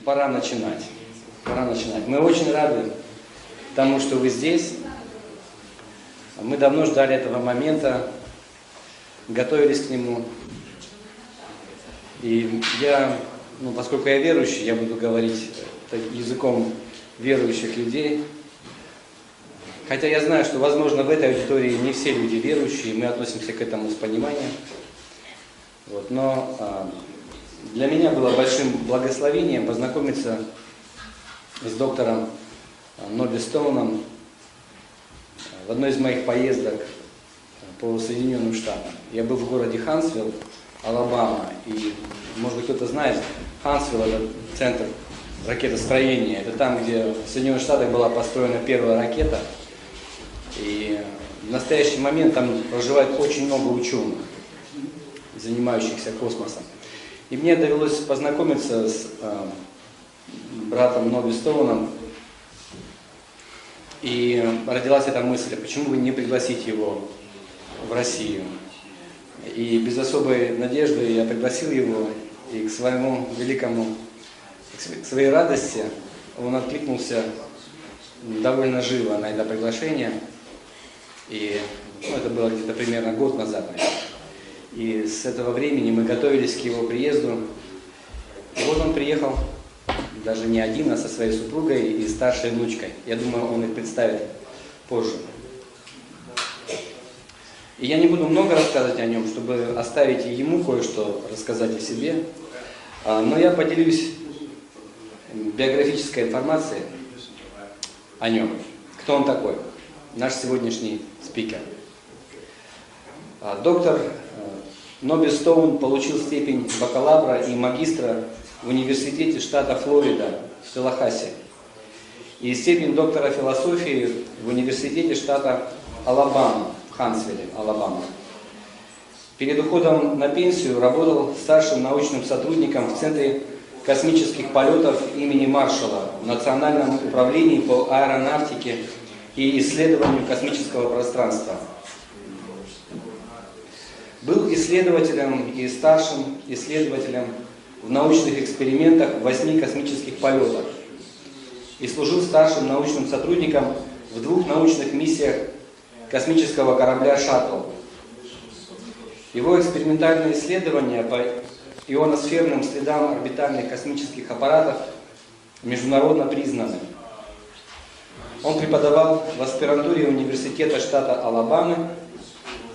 пора начинать. Пора начинать. Мы очень рады тому, что вы здесь. Мы давно ждали этого момента, готовились к нему. И я, поскольку я верующий, я буду говорить языком верующих людей. Хотя я знаю, что, возможно, в этой аудитории не все люди верующие, мы относимся к этому с пониманием. Но для меня было большим благословением познакомиться с доктором Ноби Стоуном в одной из моих поездок по Соединенным Штатам. Я был в городе Хансвилл, Алабама, и, может быть, кто-то знает, Хансвилл — это центр ракетостроения. Это там, где в Соединенных Штатах была построена первая ракета. И в настоящий момент там проживает очень много ученых, занимающихся космосом. И мне довелось познакомиться с братом Ноби Стоуном. И родилась эта мысль, почему бы не пригласить его в Россию. И без особой надежды я пригласил его, и к своему к своей радости он откликнулся довольно живо на это приглашение. И это было где-то примерно год назад. И с этого времени мы готовились к его приезду. И вот он приехал, даже не один, а со своей супругой и старшей внучкой. Я думаю, он их представит позже. И я не буду много рассказывать о нем, чтобы оставить ему кое-что рассказать о себе. Но я поделюсь биографической информацией о нем. Кто он такой? Наш сегодняшний спикер. Доктор Ноби Стоун получил степень бакалавра и магистра в университете штата Флорида в Теллахассе и степень доктора философии в университете штата Алабама, в Хансвилле, Алабама. Перед уходом на пенсию работал старшим научным сотрудником в Центре космических полетов имени Маршалла в Национальном управлении по аэронавтике и исследованию космического пространства. Был исследователем и старшим исследователем в научных экспериментах в 8 космических полетах и служил старшим научным сотрудником в 2 научных миссиях космического корабля «Шаттл». Его экспериментальные исследования по ионосферным следам орбитальных космических аппаратов международно признаны. Он преподавал в аспирантуре университета штата Алабамы,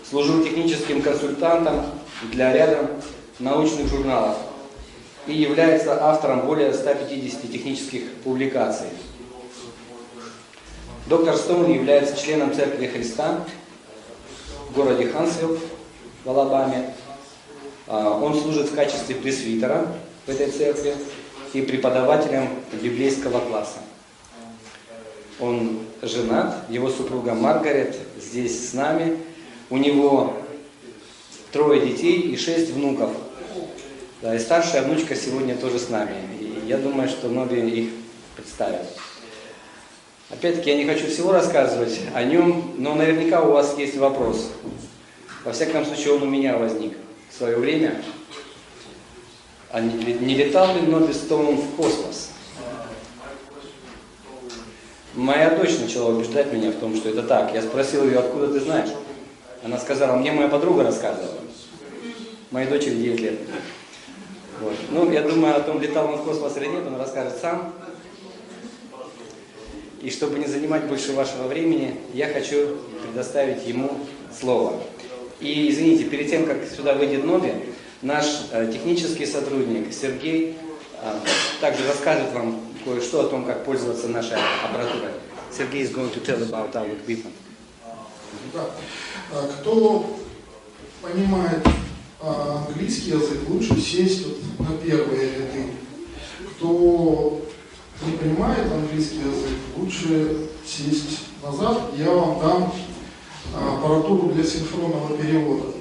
служил техническим консультантом для ряда научных журналов и является автором более 150 технических публикаций. Доктор Стоун является членом Церкви Христа в городе Хансвилл в Алабаме. Он служит в качестве пресвитера в этой церкви и преподавателем библейского класса. Он женат, его супруга Маргарет здесь с нами. У него 3 детей и 6 внуков. Да, и старшая внучка сегодня тоже с нами. И я думаю, что Ноби их представит. Опять-таки, я не хочу всего рассказывать о нем, но наверняка у вас есть вопрос. Во всяком случае, он у меня возник в свое время. А не летал ли Ноби Стоун в космос? Моя дочь начала убеждать меня в том, что это так. Я спросил ее, откуда ты знаешь? Она сказала, мне моя подруга рассказывала. Моей дочери 9 лет. Я думаю, о том, летал он в космос или нет, он расскажет сам. И чтобы не занимать больше вашего времени, я хочу предоставить ему слово. И извините, перед тем, как сюда выйдет Ноби, наш технический сотрудник Сергей также расскажет вам кое-что о том, как пользоваться нашей аппаратурой. Сергей is going to tell about our equipment. Да. Кто понимает английский язык, лучше сесть на первые ряды. Кто не понимает английский язык, лучше сесть назад. Я вам дам аппаратуру для синхронного перевода.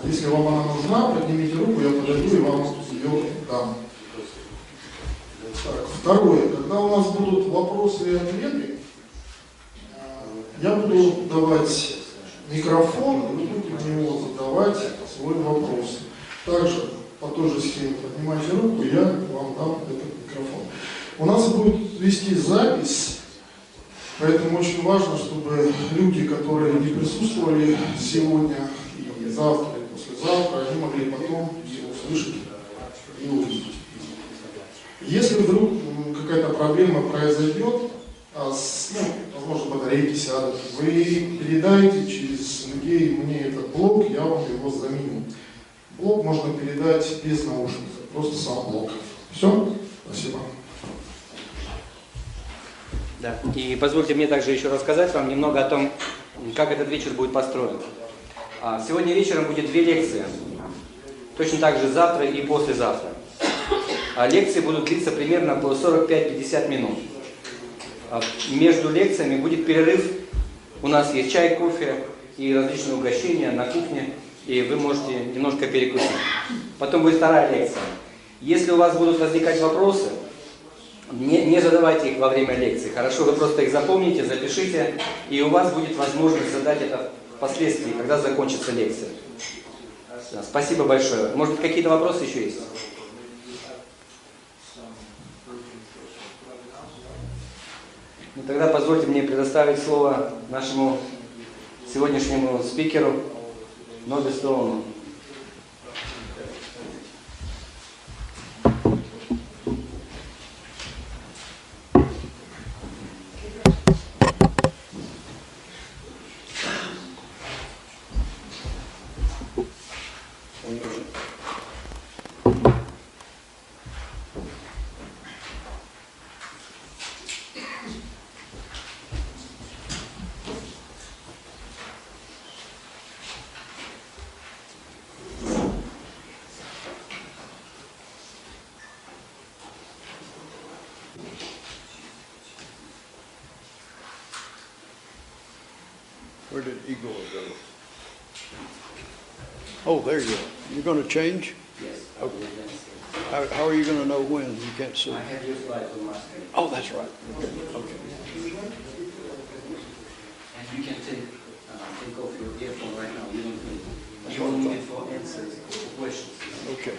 Если вам она нужна, поднимите руку, я подойду и вам ее дам. Так, второе. Когда у нас будут вопросы и ответы, я буду давать микрофон, и вы будете в него задавать свой вопрос. Также по той же схеме поднимайте руку, я вам дам этот микрофон. будет вести запись, поэтому очень важно, чтобы люди, которые не присутствовали сегодня и завтра, и послезавтра, они могли потом его услышать и увидеть. Если вдруг какая-то проблема произойдет, возможно, батарейки сядут, вы передайте через людей мне этот блок, я вам его заменю. Блок можно передать без наушников, просто сам блок. Все? Спасибо. Да. И позвольте мне также еще рассказать вам немного о том, как этот вечер будет построен. Сегодня вечером будет 2 лекции. Точно так же завтра и послезавтра. Лекции будут длиться примерно по 45-50 минут. Между лекциями будет перерыв. У нас есть чай, кофе и различные угощения на кухне, и вы можете немножко перекусить. Потом будет 2-я лекция. Если у вас будут возникать вопросы, не задавайте их во время лекции. Хорошо, вы просто их запомните, запишите, и у вас будет возможность задать это впоследствии, когда закончится лекция. Да, спасибо большое. Может быть, какие-то вопросы еще есть? Ну, тогда позвольте мне предоставить слово нашему сегодняшнему спикеру Ноби Стоуну. Where did Igor go? Oh, there you are. You're going to change? Yes. Okay. How are you going to know when? You can't see. I have your slide on my screen. Oh, that's right. Okay. And you can take off your earphone right now. You don't need it. You only need it for answers, for questions. Okay.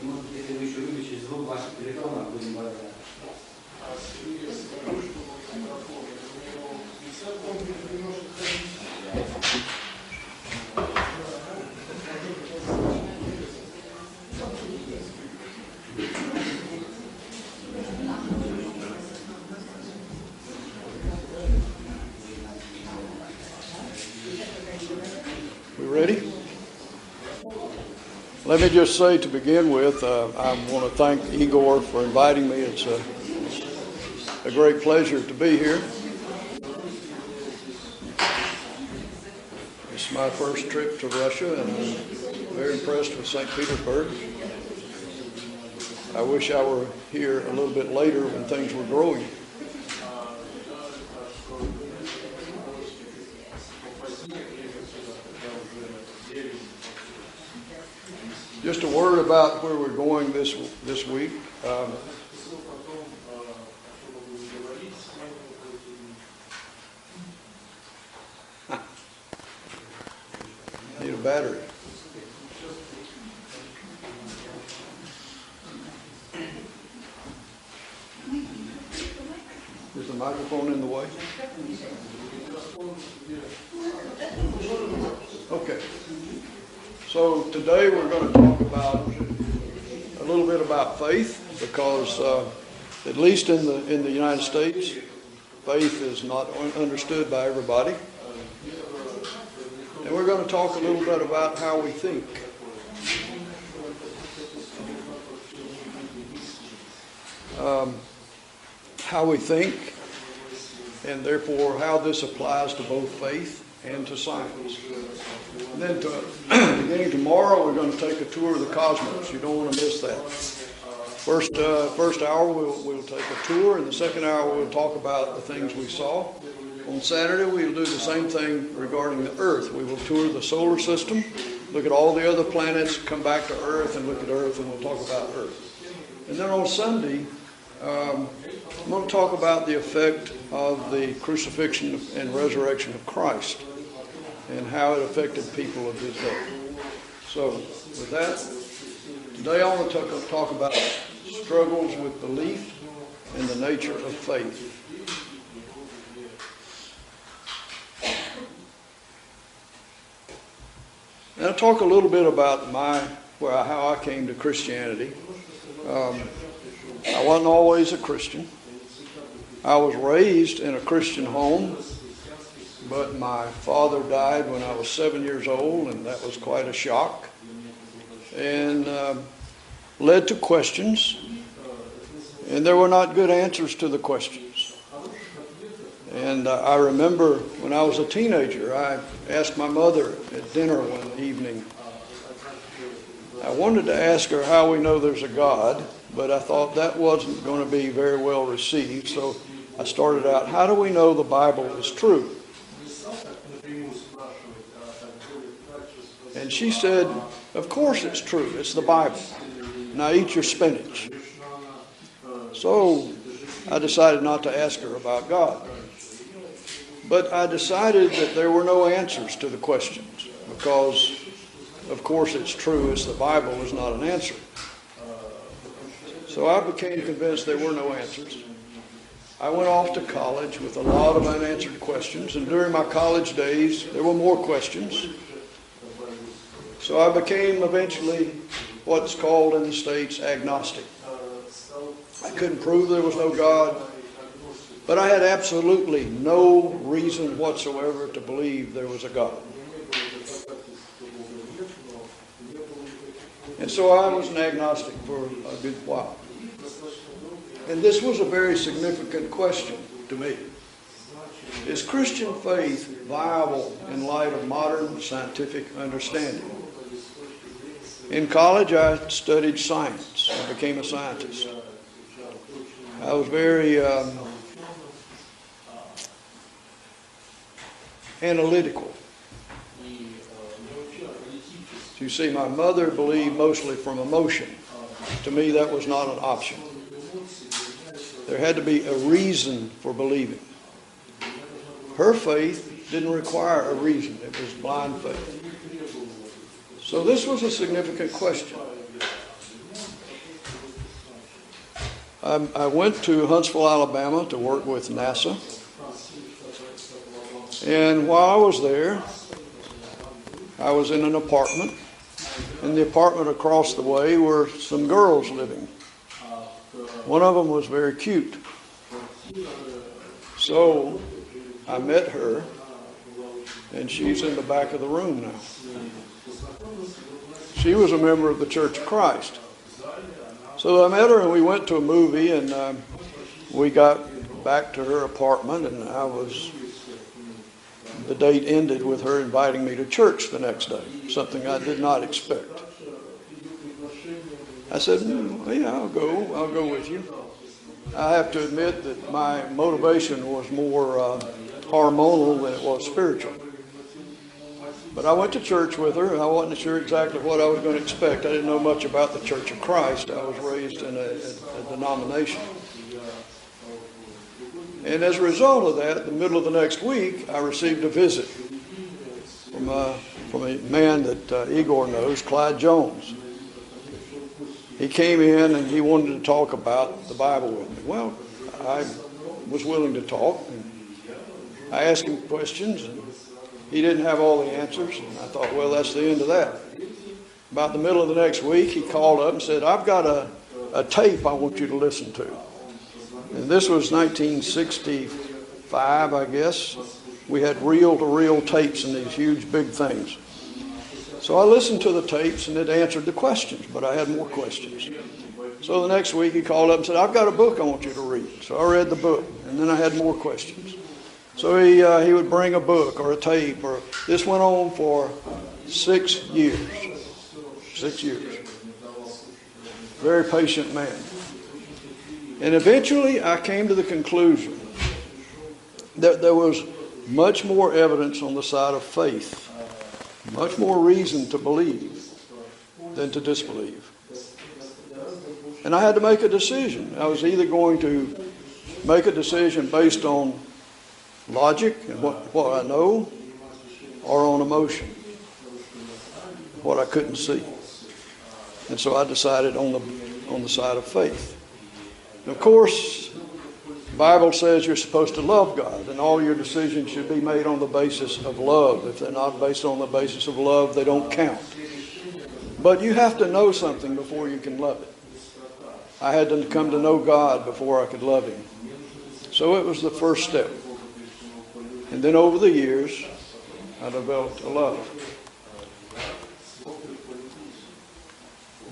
Может, если вы еще любите звук ваших телефонов, будем благодарны. We ready? Let me just say to begin with, I want to thank Igor for inviting me. It's a great pleasure to be here. It's my first trip to Russia, and I'm very impressed with St. Petersburg. I wish I were here a little bit later when things were growing. Just a word about where we're going this week. Need a battery. Is the microphone in the way? Okay. So today we're going to talk about a little bit about faith, because at least in the United States, faith is not understood by everybody. And we're going to talk a little bit about how we think. How we think, and therefore how this applies to both faith and to science. And then beginning tomorrow, we're going to take a tour of the cosmos. You don't want to miss that. First hour, we'll take a tour, and the second hour, we'll talk about the things we saw. On Saturday, we'll do the same thing regarding the Earth. We will tour the solar system, look at all the other planets, come back to Earth, and look at Earth, and we'll talk about Earth. And then on Sunday, I'm going to talk about the effect of the crucifixion and resurrection of Christ and how it affected people of his day. So, with that, Today I want to talk about struggles with belief and the nature of faith. And I'll talk a little bit about how I came to Christianity. I wasn't always a Christian. I was raised in a Christian home, but my father died when I was 7 years old, and that was quite a shock, and led to questions, and there were not good answers to the questions. And I remember when I was a teenager, I asked my mother at dinner one evening. I wanted to ask her how we know there's a God, but I thought that wasn't going to be very well received, so I started out, how do we know the Bible is true? And she said, of course it's true, it's the Bible. Now eat your spinach. So I decided not to ask her about God. But I decided that there were no answers to the questions, because of course it's true, it's the Bible is not an answer. So I became convinced there were no answers. I went off to college with a lot of unanswered questions, and during my college days there were more questions. So I became eventually what's called in the States agnostic. I couldn't prove there was no God, but I had absolutely no reason whatsoever to believe there was a God. And so I was an agnostic for a good while. And this was a very significant question to me. Is Christian faith viable in light of modern scientific understanding? In college, I studied science. I became a scientist. I was very analytical. You see, my mother believed mostly from emotion. To me, that was not an option. There had to be a reason for believing. Her faith didn't require a reason. It was blind faith. So this was a significant question. I went to Huntsville, Alabama to work with NASA. And while I was there, I was in an apartment. In the apartment across the way were some girls living. One of them was very cute. So I met her, and she's in the back of the room now. She was a member of the Church of Christ. So I met her, and we went to a movie, and we got back to her apartment, and the date ended with her inviting me to church the next day, something I did not expect. I said, yeah, I'll go with you. I have to admit that my motivation was more hormonal than it was spiritual. But I went to church with her, and I wasn't sure exactly what I was going to expect. I didn't know much about the Church of Christ. I was raised in a denomination. And as a result of that, the middle of the next week, I received a visit from a man that Igor knows, Clyde Jones. He came in and he wanted to talk about the Bible with me. Well, I was willing to talk. And I asked him questions, and he didn't have all the answers. And I thought, well, that's the end of that. About the middle of the next week, he called up and said, I've got a tape I want you to listen to. And this was 1965, I guess. We had reel-to-reel tapes and these huge big things. So I listened to the tapes, and it answered the questions, but I had more questions. So the next week he called up and said, I've got a book I want you to read. So I read the book, and then I had more questions. So he would bring a book or a tape, or this went on for 6 years. 6 years. Very patient man. And eventually I came to the conclusion that there was much more evidence on the side of faith, much more reason to believe than to disbelieve. And I had to make a decision. I was either going to make a decision based on logic and what I know, or on emotion, what I couldn't see. And so I decided on the side of faith. And of course, the Bible says you're supposed to love God, and all your decisions should be made on the basis of love. If they're not based on the basis of love, they don't count. But you have to know something before you can love it. I had to come to know God before I could love Him. So it was the first step. And then over the years, I developed a love.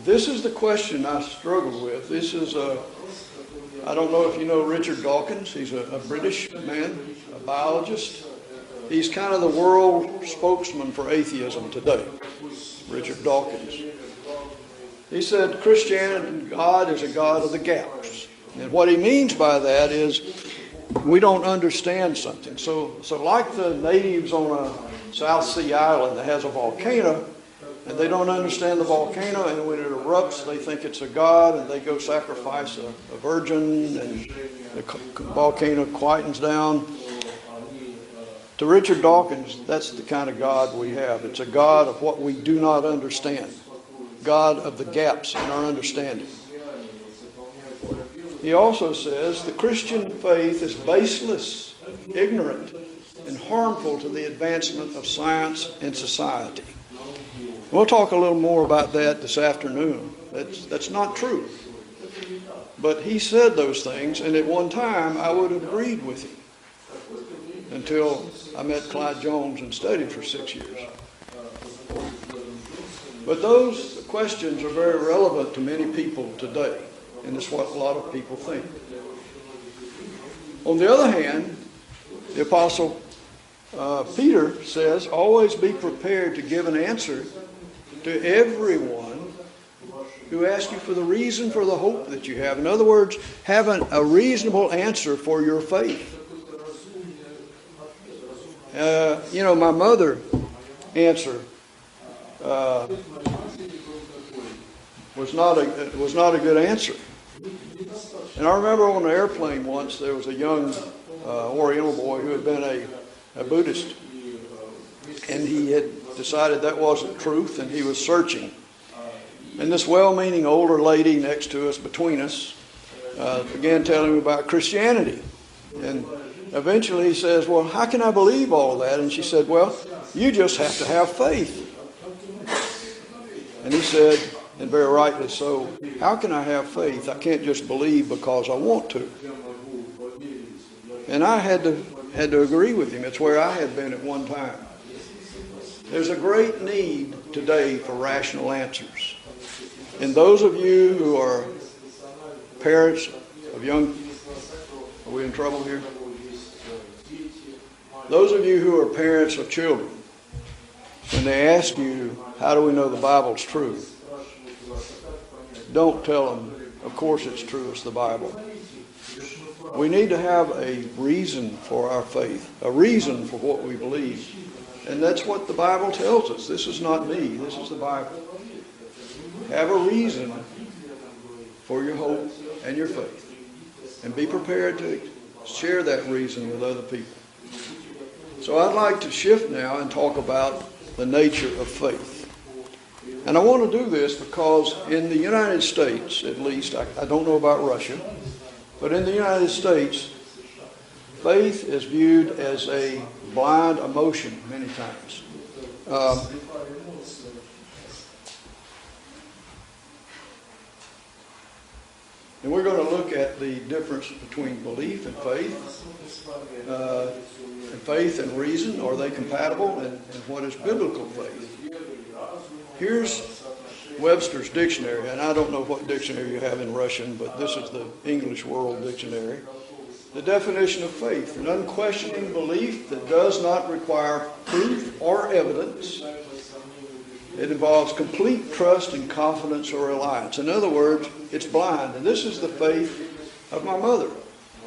This is the question I struggle with. This is I don't know if you know Richard Dawkins. He's a British man, a biologist. He's kind of the world spokesman for atheism today, Richard Dawkins. He said Christianity, God is a God of the gaps. And what he means by that is we don't understand something. So like the natives on a South Sea island that has a volcano, and they don't understand the volcano, and when it erupts, they think it's a god, and they go sacrifice a virgin, and the volcano quietens down. To Richard Dawkins, that's the kind of God we have. It's a God of what we do not understand. God of the gaps in our understanding. He also says the Christian faith is baseless, ignorant, and harmful to the advancement of science and society. We'll talk a little more about that this afternoon. That's not true. But he said those things, and at one time I would have agreed with him until I met Clyde Jones and studied for 6 years. But those questions are very relevant to many people today, and it's what a lot of people think. On the other hand, the Apostle Peter says, always be prepared to give an answer to everyone who asks you for the reason for the hope that you have. In other words, have a reasonable answer for your faith. My mother answer was not a good answer. And I remember on an airplane once there was a young Oriental boy who had been a Buddhist, and he had decided that wasn't truth, and he was searching. And this well-meaning older lady next to us, between us, began telling him about Christianity. And eventually he says, well, how can I believe all that? And she said, well, you just have to have faith. And he said, and very rightly so, how can I have faith? I can't just believe because I want to. And I had to agree with him. It's where I had been at one time. There's a great need today for rational answers. And those of you who are parents of young, are we in trouble here? Those of you who are parents of children, when they ask you, how do we know the Bible's true? Don't tell them, of course it's true, it's the Bible. We need to have a reason for our faith, a reason for what we believe. And that's what the Bible tells us. This is not me, this is the Bible. Have a reason for your hope and your faith. And be prepared to share that reason with other people. So I'd like to shift now and talk about the nature of faith. And I want to do this because in the United States, at least, I don't know about Russia, but in the United States, faith is viewed as a blind emotion many times. And we're going to look at the difference between belief and faith and reason. Are they compatible? And what is biblical faith? Here's Webster's dictionary, and I don't know what dictionary you have in Russian, but this is the English World Dictionary. The definition of faith: an unquestioning belief that does not require proof or evidence. It involves complete trust and confidence or reliance. In other words, it's blind. And this is the faith of my mother,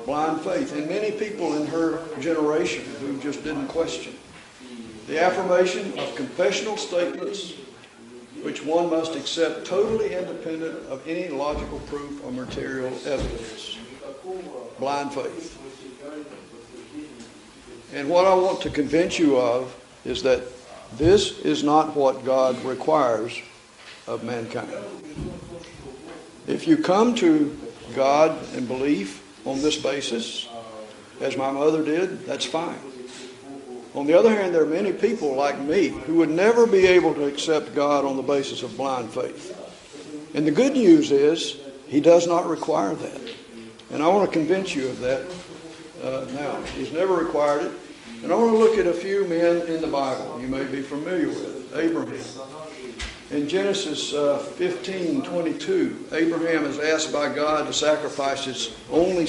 blind faith, and many people in her generation who just didn't question. The affirmation of confessional statements which one must accept totally independent of any logical proof or material evidence. Blind faith. And what I want to convince you of is that this is not what God requires of mankind. If you come to God in belief on this basis, as my mother did, that's fine. On the other hand, there are many people like me who would never be able to accept God on the basis of blind faith. And the good news is, He does not require that. And I want to convince you of that now. He's never required it. And I want to look at a few men in the Bible you may be familiar with. Abraham. In Genesis 15:22, Abraham is asked by God to sacrifice his only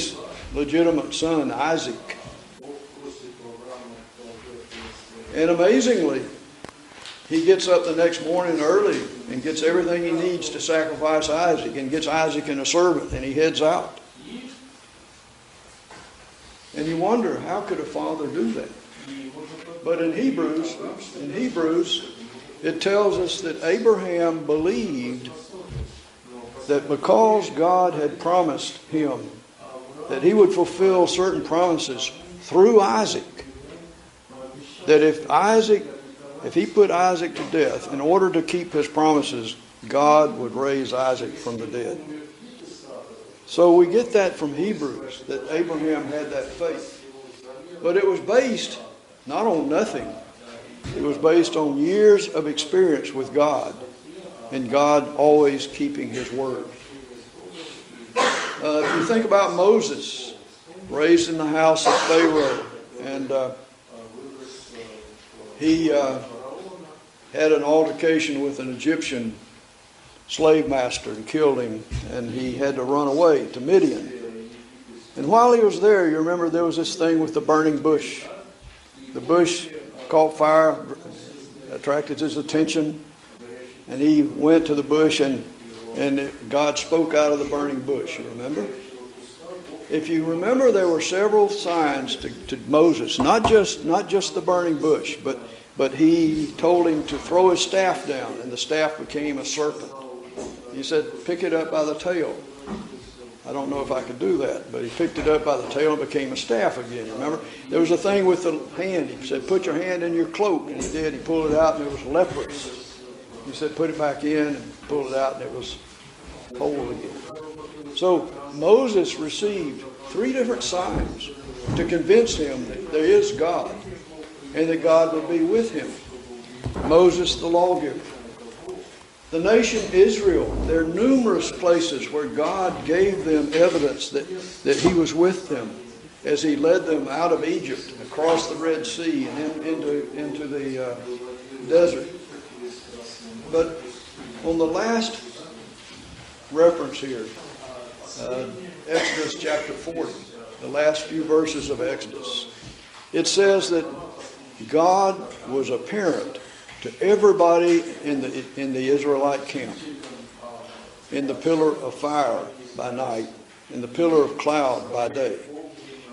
legitimate son, Isaac. And amazingly, he gets up the next morning early and gets everything he needs to sacrifice Isaac, and gets Isaac and a servant, and he heads out. And you wonder, how could a father do that? But in Hebrews, it tells us that Abraham believed that because God had promised him that he would fulfill certain promises through Isaac, that if he put Isaac to death in order to keep his promises, God would raise Isaac from the dead. So we get that from Hebrews, that Abraham had that faith. But it was based not on nothing. It was based on years of experience with God, and God always keeping His word. If you think about Moses, raised in the house of Pharaoh, and he had an altercation with an Egyptian slave master and killed him, and he had to run away to Midian. And while he was there, you remember there was this thing with the burning bush. The bush caught fire, attracted his attention, and he went to the bush, and God spoke out of the burning bush. You remember? If you remember, there were several signs to Moses, not just the burning bush, but he told him to throw his staff down, and the staff became a serpent. He said, pick it up by the tail. I don't know if I could do that, but he picked it up by the tail and became a staff again. Remember? There was a thing with the hand. He said, put your hand in your cloak, and he did. He pulled it out, and it was leprous. He said, put it back in, and pulled it out, and it was whole again. So Moses received 3 different signs to convince him that there is God and that God would be with him. Moses, the lawgiver. The nation Israel, there are numerous places where God gave them evidence that He was with them as He led them out of Egypt, across the Red Sea, and into the desert. But on the last reference here, Exodus chapter 40, the last few verses of Exodus, it says that God was apparent to everybody in the Israelite camp, in the pillar of fire by night, in the pillar of cloud by day.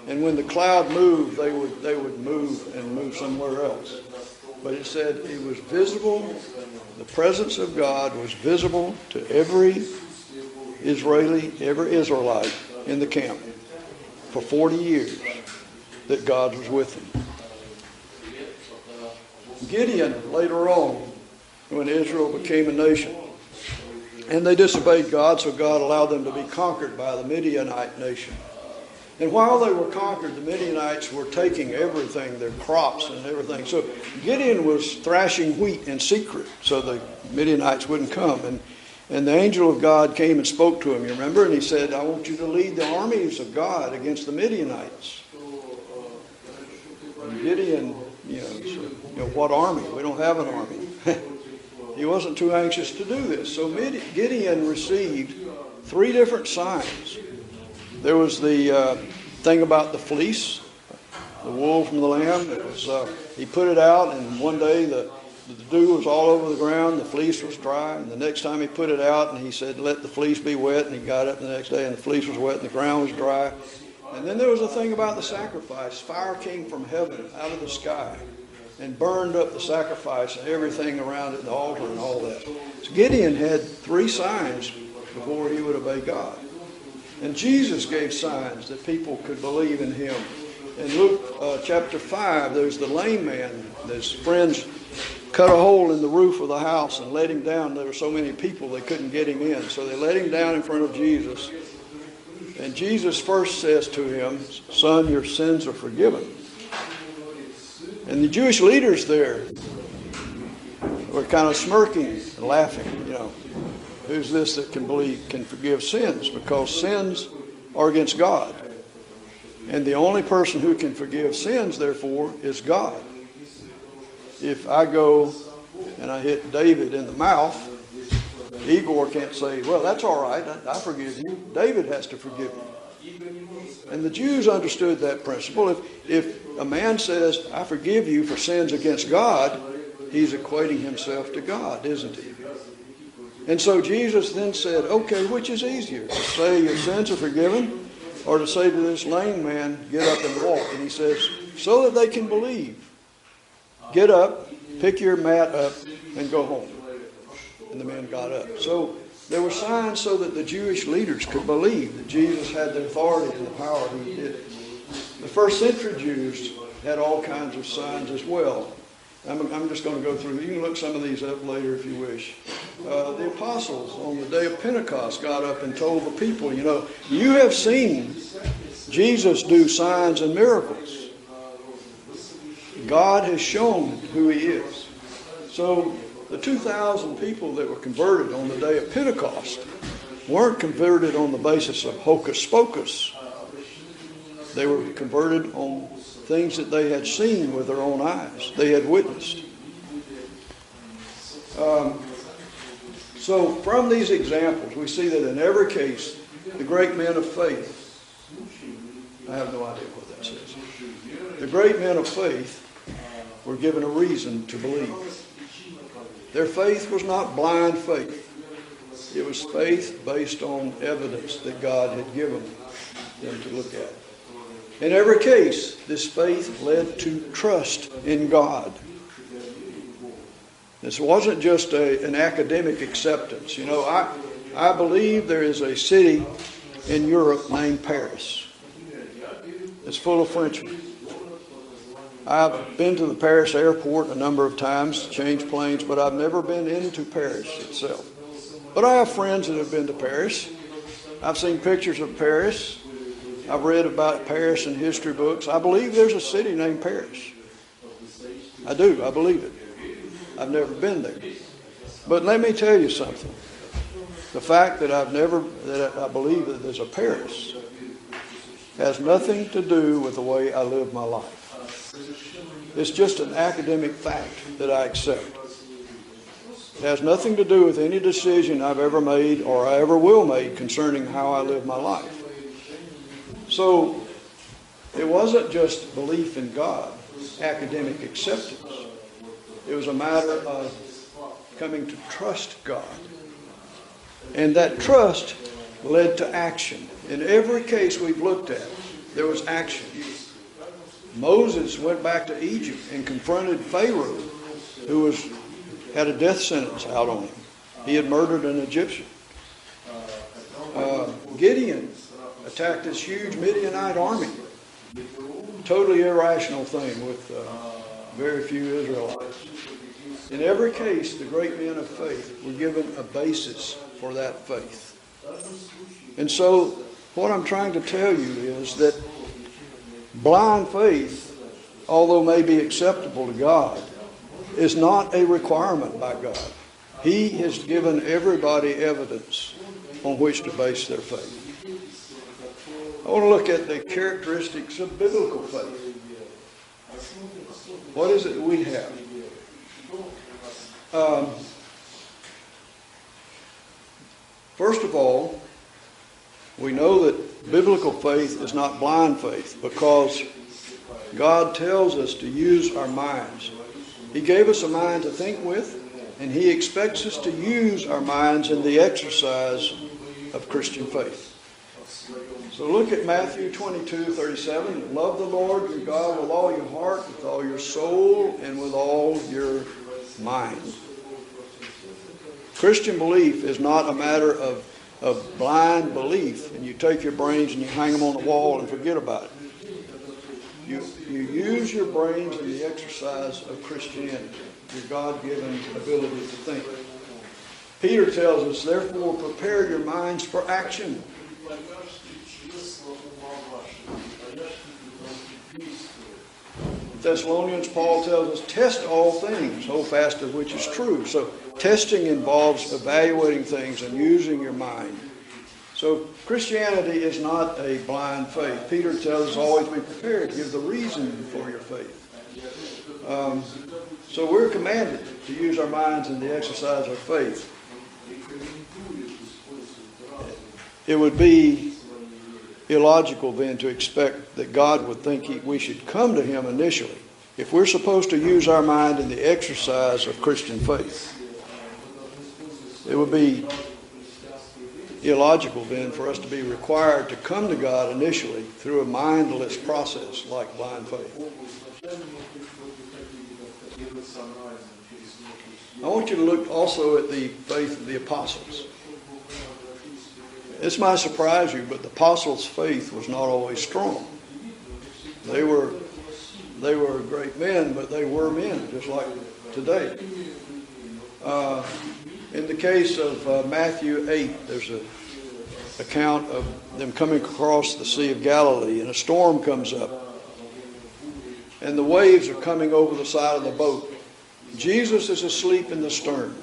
And when the cloud moved, they would move and move somewhere else. But it said it was visible, the presence of God was visible to every Israelite in the camp for 40 years, that God was with him. Gideon, later on, when Israel became a nation, and they disobeyed God, so God allowed them to be conquered by the Midianite nation. And while they were conquered, the Midianites were taking everything, their crops and everything. So Gideon was thrashing wheat in secret so the Midianites wouldn't come. And the angel of God came and spoke to him, you remember? And he said, I want you to lead the armies of God against the Midianites. And Gideon, said, what army? We don't have an army. He wasn't too anxious to do this. So Gideon received 3 different signs. There was the thing about the fleece, the wool from the lamb. It was, he put it out, and one day the dew was all over the ground, the fleece was dry, and the next time he put it out, and he said, let the fleece be wet, and he got up the next day, and the fleece was wet, and the ground was dry. And then there was a thing about the sacrifice. Fire came from heaven, out of the sky, and burned up the sacrifice and everything around it, the altar and all that. So Gideon had 3 signs before he would obey God. And Jesus gave signs that people could believe in him. In Luke chapter 5, there's the lame man. His friends cut a hole in the roof of the house and let him down. There were so many people they couldn't get him in. So they let him down in front of Jesus. And Jesus first says to him, "Son, your sins are forgiven." And the Jewish leaders there were kind of smirking and laughing, Who's this that can forgive sins? Because sins are against God. And the only person who can forgive sins, therefore, is God. If I go and I hit David in the mouth, Igor can't say, "Well, that's all right, I forgive you." David has to forgive you. And the Jews understood that principle. If a man says, "I forgive you for sins against God," he's equating himself to God, isn't he? And so Jesus then said, "Okay, which is easier? To say your sins are forgiven, or to say to this lame man, get up and walk?" And he says, "So that they can believe. Get up, pick your mat up, and go home." And the man got up. So there were signs so that the Jewish leaders could believe that Jesus had the authority and the power he did. The first century Jews had all kinds of signs as well. I'm just going to go through. You can look some of these up later if you wish. The apostles on the day of Pentecost got up and told the people, "You have seen Jesus do signs and miracles. God has shown who he is." So the 2,000 people that were converted on the day of Pentecost weren't converted on the basis of hocus pocus. They were converted on things that they had seen with their own eyes. They had witnessed. So from these examples, we see that in every case, the great men of faith, I have no idea what that says. The great men of faith were given a reason to believe. Their faith was not blind faith. It was faith based on evidence that God had given them to look at. In every case, this faith led to trust in God. This wasn't just an academic acceptance. I believe there is a city in Europe named Paris. It's full of Frenchmen. I've been to the Paris airport a number of times, changed planes, but I've never been into Paris itself. But I have friends that have been to Paris. I've seen pictures of Paris. I've read about Paris in history books. I believe there's a city named Paris. I do. I believe it. I've never been there. But let me tell you something. The fact that I believe that there's a Paris has nothing to do with the way I live my life. It's just an academic fact that I accept. It has nothing to do with any decision I've ever made or I ever will make concerning how I live my life. So it wasn't just belief in God, academic acceptance. It was a matter of coming to trust God. And that trust led to action. In every case we've looked at, there was action. Moses went back to Egypt and confronted Pharaoh, who had a death sentence out on him. He had murdered an Egyptian. Gideon attacked this huge Midianite army. Totally irrational thing with very few Israelites. In every case, the great men of faith were given a basis for that faith. And so what I'm trying to tell you is that blind faith, although may be acceptable to God, is not a requirement by God. He has given everybody evidence on which to base their faith. I want to look at the characteristics of biblical faith. What is it we have? First of all, we know that biblical faith is not blind faith because God tells us to use our minds. He gave us a mind to think with, and He expects us to use our minds in the exercise of Christian faith. So look at Matthew 22:37. Love the Lord your God with all your heart, with all your soul, and with all your mind. Christian belief is not a matter of blind belief, and you take your brains and you hang them on the wall and forget about it. You use your brains in the exercise of Christianity. your God-given ability to think. Peter tells us, therefore, prepare your minds for action. Thessalonians, Paul tells us, test all things, hold fast to which is true. So testing involves evaluating things and using your mind. So Christianity is not a blind faith. Peter tells us always be prepared, give the reason for your faith. So we're commanded to use our minds in the exercise of faith. It would be illogical then to expect that God would think we should come to him initially if we're supposed to use our mind in the exercise of Christian faith. It would be illogical then for us to be required to come to God initially through a mindless process like blind faith. I want you to look also at the faith of the apostles. This might surprise you, but the apostles' faith was not always strong. They were great men, but they were men, just like today. In the case of Matthew 8, there's an account of them coming across the Sea of Galilee, and a storm comes up. And the waves are coming over the side of the boat. Jesus is asleep in the stern.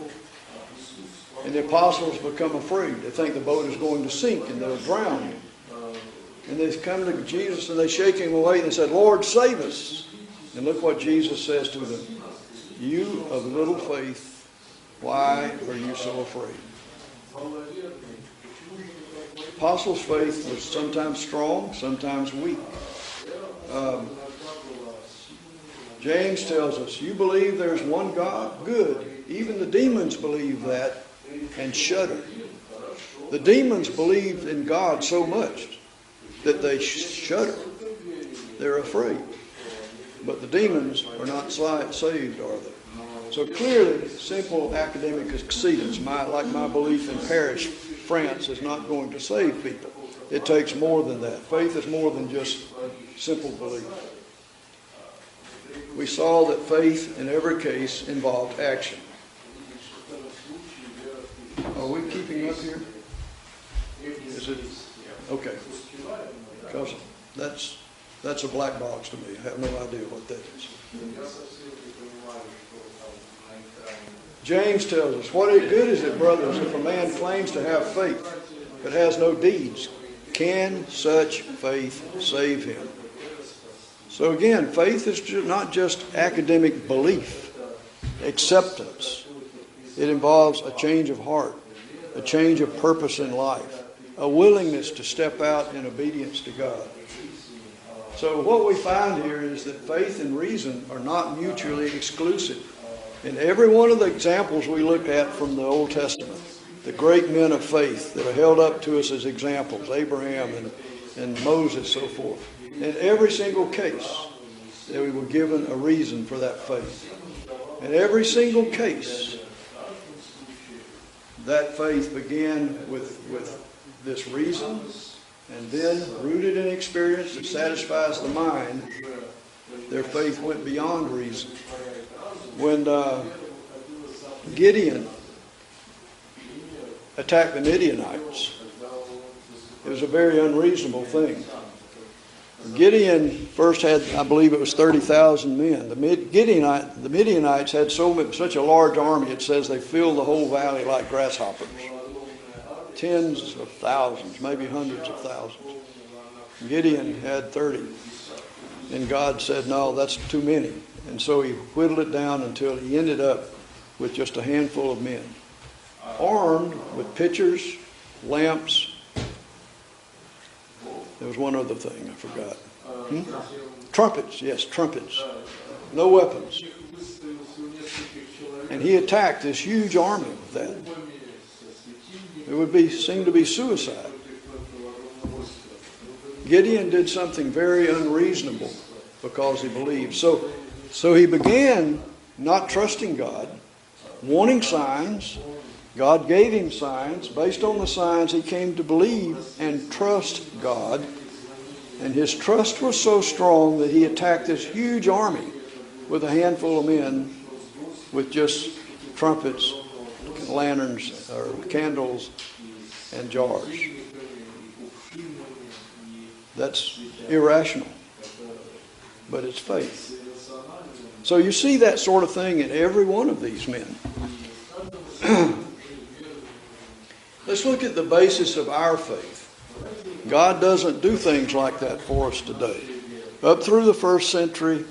And the apostles become afraid. They think the boat is going to sink and they'll drown. And they come to Jesus and they shake him away and they said, Lord, save us. And look what Jesus says to them. You of little faith, why are you so afraid? Apostles' faith was sometimes strong, sometimes weak. James tells us, you believe there's one God? Good. Even the demons believe that and shudder. The demons believe in God so much that they shudder. They're afraid. But the demons are not saved, are they? So clearly, simple academic accedance, like my belief in Paris, France, is not going to save people. It takes more than that. Faith is more than just simple belief. We saw that faith in every case involved action. Are we keeping up here? Is it? Okay. Because that's a black box to me. I have no idea what that is. James tells us, what good is it, brothers, if a man claims to have faith but has no deeds? Can such faith save him? So again, faith is not just academic belief, acceptance. It involves a change of heart, a change of purpose in life, a willingness to step out in obedience to God. So what we find here is that faith and reason are not mutually exclusive. In every one of the examples we looked at from the Old Testament, the great men of faith that are held up to us as examples, Abraham and Moses, so forth, in every single case, we were given a reason for that faith. In every single case, that faith began with this reason, and then, rooted in experience that satisfies the mind, their faith went beyond reason. When Gideon attacked the Midianites, it was a very unreasonable thing. Gideon first had, I believe it was 30,000 men. The Midianites had such a large army, it says they filled the whole valley like grasshoppers. Tens of thousands, maybe hundreds of thousands. Gideon had 30. And God said, no, that's too many. And so he whittled it down until he ended up with just a handful of men, armed with pitchers, lamps. There was one other thing I forgot. Trumpets, yes, trumpets. No weapons. And he attacked this huge army with that. It would seem to be suicide. Gideon did something very unreasonable because he believed. So he began not trusting God, wanting signs. God gave him signs. Based on the signs, he came to believe and trust God. And his trust was so strong that he attacked this huge army with a handful of men with just trumpets, lanterns, or candles, and jars. That's irrational, but it's faith. So you see that sort of thing in every one of these men. Let's look at the basis of our faith. God doesn't do things like that for us today. Up through the first century,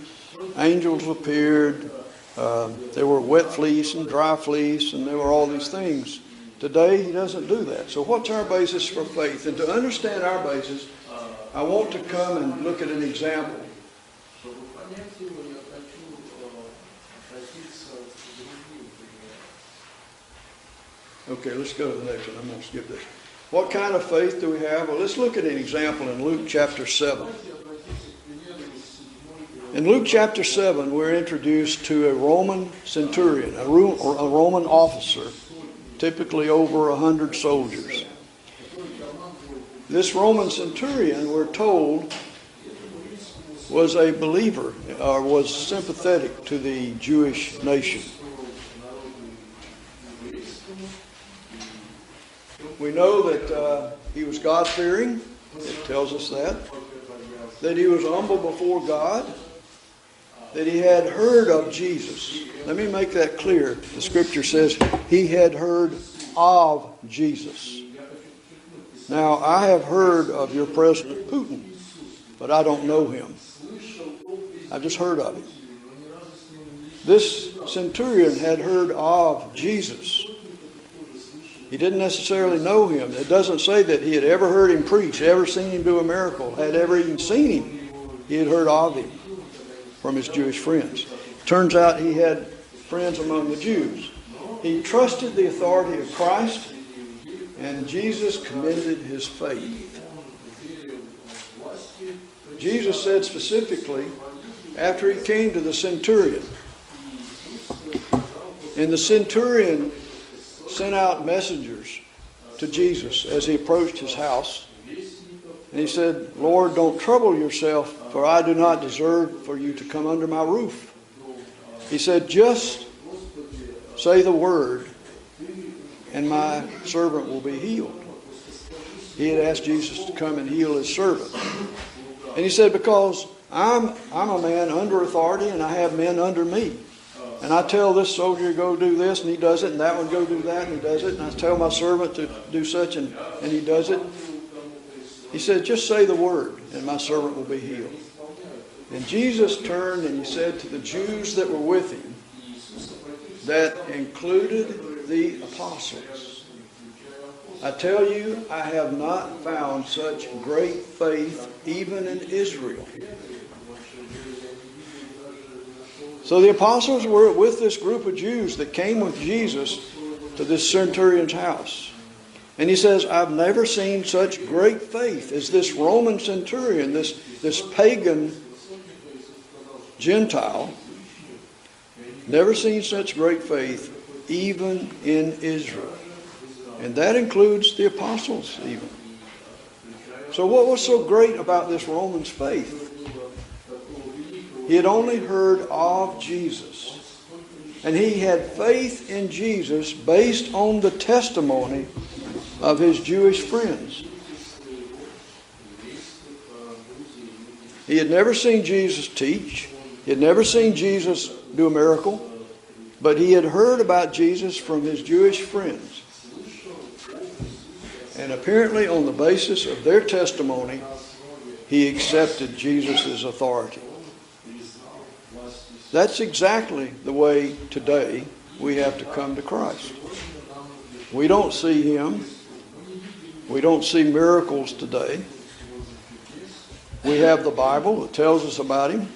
angels appeared. There were wet fleece and dry fleece, and there were all these things. Today, he doesn't do that. So what's our basis for faith? And to understand our basis, I want to come and look at an example. Okay, let's go to the next one. I'm going to skip this. What kind of faith do we have? Well, let's look at an example in Luke chapter 7. In Luke chapter 7, we're introduced to a Roman centurion, a Roman officer, typically over 100 soldiers. This Roman centurion, we're told, was a believer, or was sympathetic to the Jewish nation. We know that he was God-fearing. It tells us that he was humble before God, that he had heard of Jesus. Let me make that clear. The scripture says he had heard of Jesus. Now, I have heard of your President Putin, but I don't know him. I've just heard of him. This centurion had heard of Jesus. He didn't necessarily know him. It doesn't say that he had ever heard him preach, ever seen him do a miracle, had ever even seen him. He had heard of him from his Jewish friends. Turns out he had friends among the Jews. He trusted the authority of Christ, and Jesus commended his faith. Jesus said specifically, after he came to the centurion, and the centurion sent out messengers to Jesus as he approached his house. And he said, Lord, don't trouble yourself, for I do not deserve for you to come under my roof. He said, just say the word, and my servant will be healed. He had asked Jesus to come and heal his servant. And he said, because I'm a man under authority, and I have men under me. And I tell this soldier to go do this, and he does it, and that one go do that, and he does it. And I tell my servant to do such, and he does it. He said, just say the word, and my servant will be healed. And Jesus turned and he said to the Jews that were with him, that included the apostles, I tell you, I have not found such great faith even in Israel. So the apostles were with this group of Jews that came with Jesus to this centurion's house. And he says, I've never seen such great faith as this Roman centurion, this pagan Gentile. Never seen such great faith even in Israel. And that includes the apostles even. So what was so great about this Roman's faith? He had only heard of Jesus. And he had faith in Jesus based on the testimony of his Jewish friends. He had never seen Jesus teach. He had never seen Jesus do a miracle. But he had heard about Jesus from his Jewish friends. And apparently on the basis of their testimony, he accepted Jesus' authority. That's exactly the way today we have to come to Christ. We don't see him. We don't see miracles today. We have the Bible that tells us about him.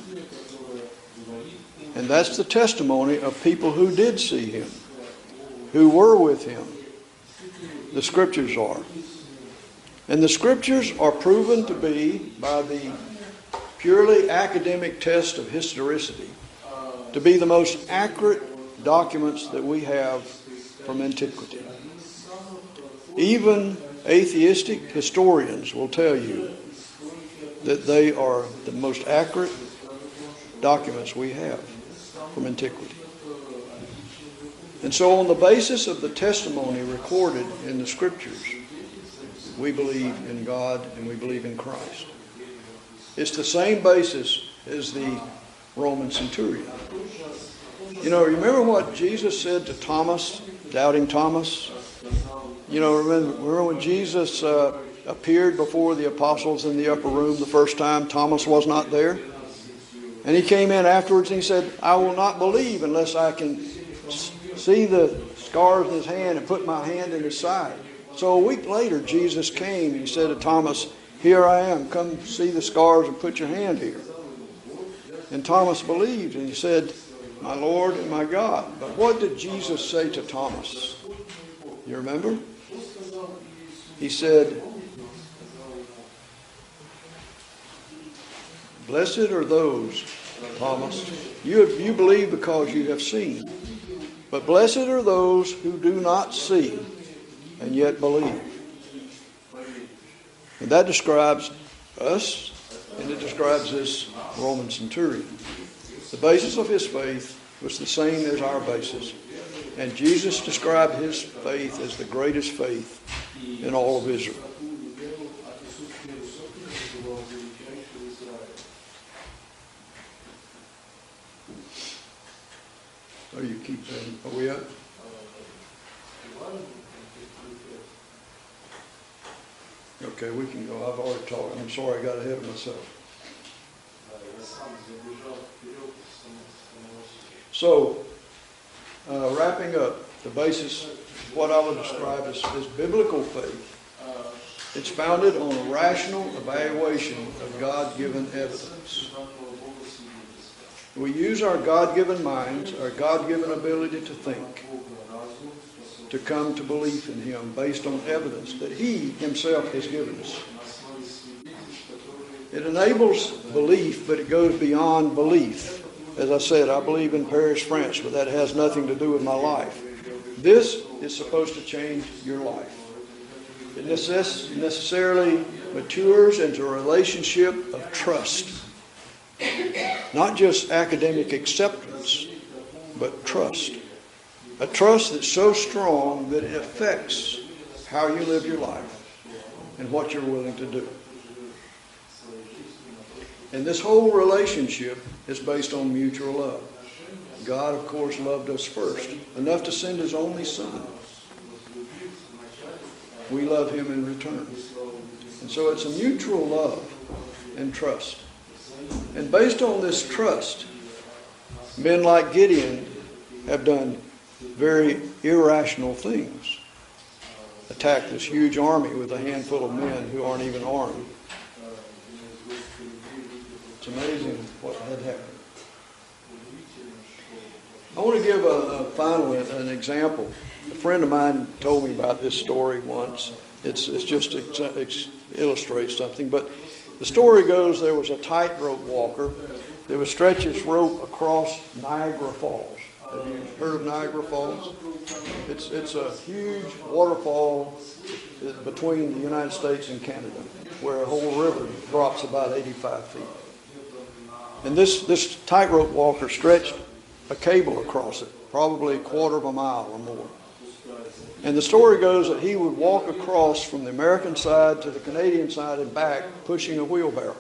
And that's the testimony of people who did see him, who were with him. The scriptures are. And the scriptures are proven to be, by the purely academic test of historicity, to be the most accurate documents that we have from antiquity. Even atheistic historians will tell you that they are the most accurate documents we have from antiquity. And so on the basis of the testimony recorded in the Scriptures, we believe in God and we believe in Christ. It's the same basis as the Roman Centurion. You know, remember what Jesus said to Thomas, doubting Thomas? You know, remember when Jesus appeared before the apostles in the upper room the first time, Thomas was not there? And he came in afterwards and he said, I will not believe unless I can see the scars in his hand and put my hand in his side. So a week later, Jesus came and he said to Thomas, here I am, come see the scars and put your hand here. And Thomas believed and he said, my Lord and my God. But what did Jesus say to Thomas? You remember? He said, blessed are those, Thomas, you believe because you have seen. But blessed are those who do not see and yet believe. And that describes us, and it describes this Roman centurion. The basis of his faith was the same as our basis. And Jesus described his faith as the greatest faith in all of Israel. Oh, you keep saying, are we up? Okay, we can go. I've already talked. I'm sorry I got ahead of myself. So, wrapping up, the basis, what I would describe as biblical faith. It's founded on a rational evaluation of God-given evidence. We use our God-given minds, our God-given ability to think, to come to belief in Him based on evidence that He Himself has given us. It enables belief, but it goes beyond belief. As I said, I believe in Paris, France, but that has nothing to do with my life. This is supposed to change your life. It necessarily matures into a relationship of trust. Not just academic acceptance, but trust. A trust that's so strong that it affects how you live your life and what you're willing to do. And this whole relationship is based on mutual love. God, of course, loved us first, enough to send His only Son. We love Him in return. And so it's a mutual love and trust. And based on this trust, men like Gideon have done very irrational things. Attack this huge army with a handful of men who aren't even armed. It's amazing what had happened. I want to give an example. A friend of mine told me about this story once. It's just illustrates something. But the story goes there was a tightrope walker that would stretch his rope across Niagara Falls. Have you heard of Niagara Falls? It's a huge waterfall between the United States and Canada, where a whole river drops about 85 feet. And this tightrope walker stretched a cable across it, probably a quarter of a mile or more. And the story goes that he would walk across from the American side to the Canadian side and back, pushing a wheelbarrow.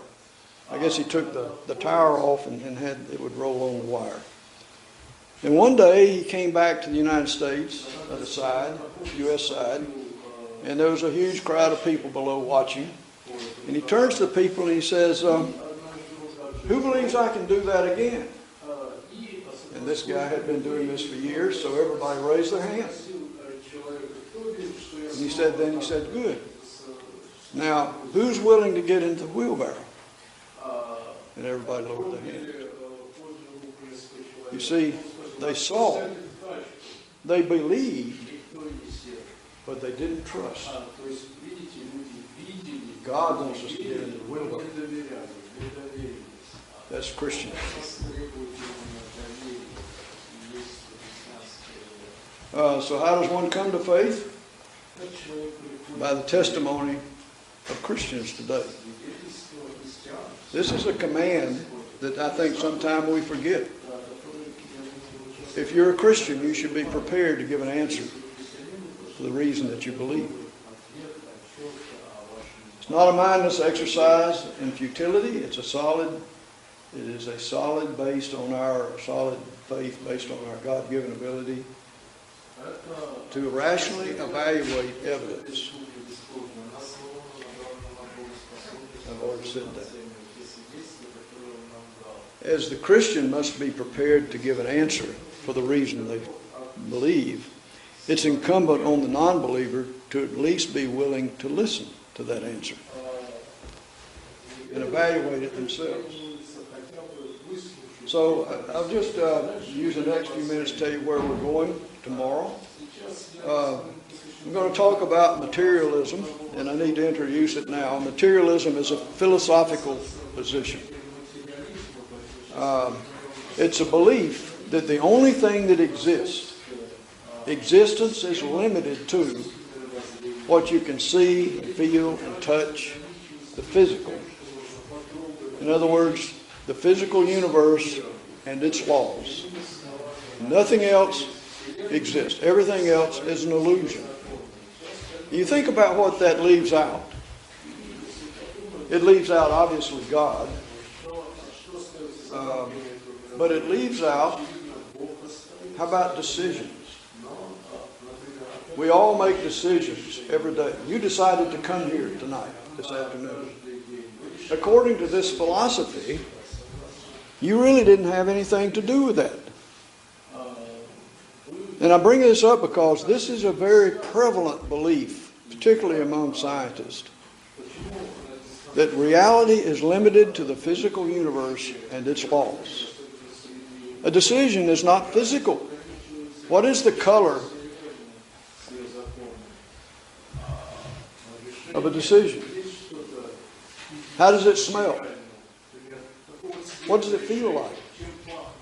I guess he took the tower off and it would roll on the wire. And one day he came back to the United States, other side, U.S. side, and there was a huge crowd of people below watching. And he turns to the people and he says, who believes I can do that again? And this guy had been doing this for years, so everybody raised their hand. And he said, good. Now, who's willing to get into the wheelbarrow? And everybody lowered their hand. You see, they saw, they believed, but they didn't trust. God wants us to get into the wheelbarrow. That's Christian. So how does one come to faith? By the testimony of Christians today. This is a command that I think sometimes we forget. if you're a Christian, you should be prepared to give an answer for the reason that you believe. It's not a mindless exercise in futility. It is a solid based on our solid faith, based on our God-given ability to rationally evaluate evidence. I've already said that. As the Christian must be prepared to give an answer for the reason they believe, it's incumbent on the non-believer to at least be willing to listen to that answer and evaluate it themselves. So I'll just use the next few minutes to tell you where we're going tomorrow. I'm going to talk about materialism, and I need to introduce it now. Materialism is a philosophical position. It's a belief that the only thing that existence is limited to what you can see, and feel, and touch, the physical. In other words, the physical universe and its laws. Nothing else exists. Everything else is an illusion. You think about what that leaves out. It leaves out, obviously, God. But it leaves out, how about decisions? We all make decisions every day. You decided to come here tonight, this afternoon. According to this philosophy, you really didn't have anything to do with that. And I bring this up because this is a very prevalent belief, particularly among scientists, that reality is limited to the physical universe and its laws. A decision is not physical. What is the color of a decision? How does it smell? What does it feel like?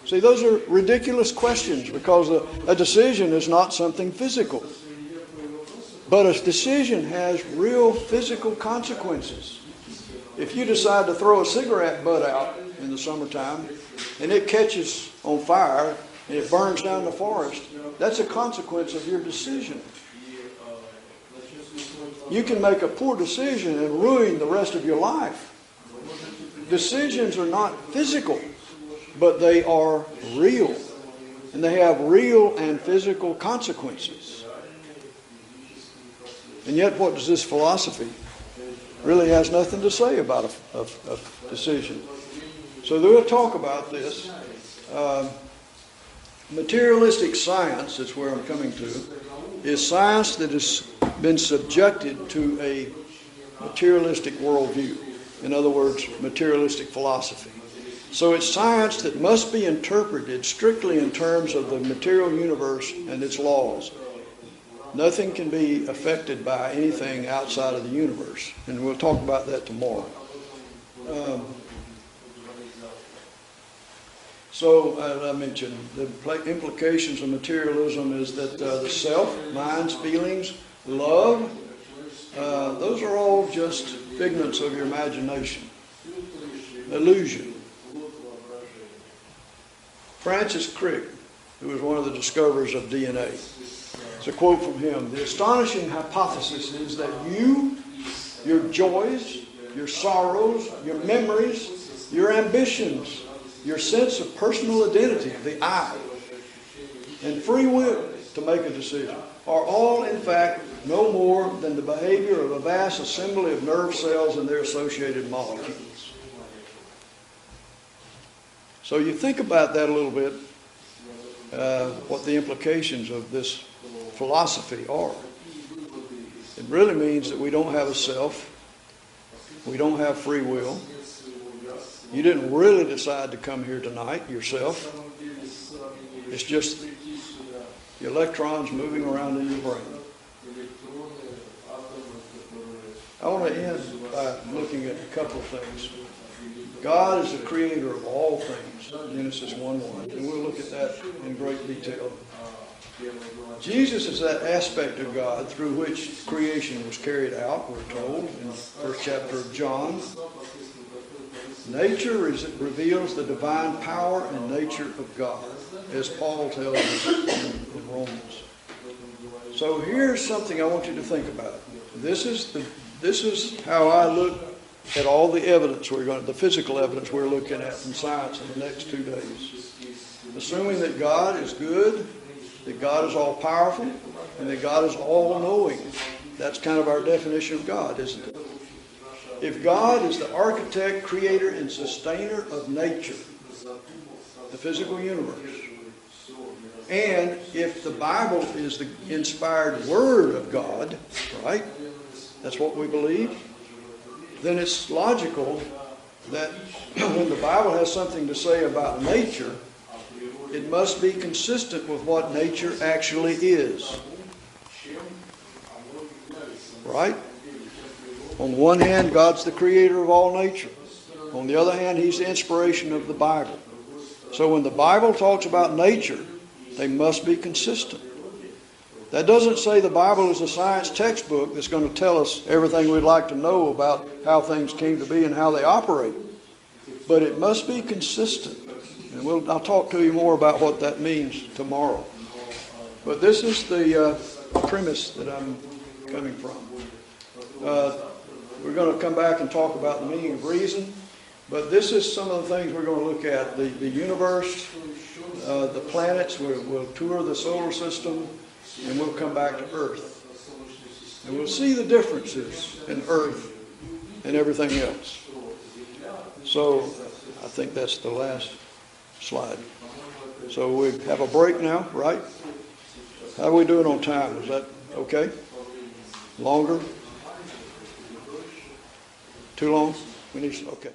See, those are ridiculous questions because a decision is not something physical. But a decision has real physical consequences. If you decide to throw a cigarette butt out in the summertime and it catches on fire and it burns down the forest, that's a consequence of your decision. You can make a poor decision and ruin the rest of your life. Decisions are not physical, but they are real. And they have real and physical consequences. And yet, what does this philosophy really has nothing to say about a decision? So we'll talk about this. Materialistic science, is where I'm coming to, is science that has been subjected to a materialistic worldview. In other words, materialistic philosophy. So it's science that must be interpreted strictly in terms of the material universe and its laws. Nothing can be affected by anything outside of the universe. And we'll talk about that tomorrow. So, as I mentioned, the implications of materialism is that the self, minds, feelings, love, those are all just figments of your imagination. Illusion. Francis Crick, who was one of the discoverers of DNA, it's a quote from him. The astonishing hypothesis is that you, your joys, your sorrows, your memories, your ambitions, your sense of personal identity, the I, and free will to make a decision are all, in fact, no more than the behavior of a vast assembly of nerve cells and their associated molecules. So you think about that a little bit, what the implications of this philosophy are. It really means that we don't have a self. We don't have free will. You didn't really decide to come here tonight yourself. It's just the electrons moving around in your brain. I want to end by looking at a couple of things. God is the creator of all things, Genesis 1:1, and we'll look at that in great detail. Jesus is that aspect of God through which creation was carried out, we're told, in the first chapter of John. Nature reveals the divine power and nature of God. as Paul tells us in Romans. So here's something I want you to think about. This is how I look at all the evidence the physical evidence we're looking at from science in the next 2 days. Assuming that God is good, that God is all powerful, and that God is all knowing. That's kind of our definition of God, isn't it? If God is the architect, creator, and sustainer of nature, the physical universe, and if the Bible is the inspired word of God, right? That's what we believe. Then it's logical that when the Bible has something to say about nature, it must be consistent with what nature actually is. Right? On the one hand, God's the creator of all nature. On the other hand, He's the inspiration of the Bible. So when the Bible talks about nature, they must be consistent. That doesn't say the Bible is a science textbook that's going to tell us everything we'd like to know about how things came to be and how they operate. But it must be consistent. And I'll talk to you more about what that means tomorrow. But this is the premise that I'm coming from. We're going to come back and talk about the meaning of reason. But this is some of the things we're going to look at. The universe, the planets, we'll tour the solar system, and we'll come back to Earth. And we'll see the differences in Earth and everything else. So I think that's the last slide. So we have a break now, right? How are we doing on time? Is that okay? Longer? Too long? Okay.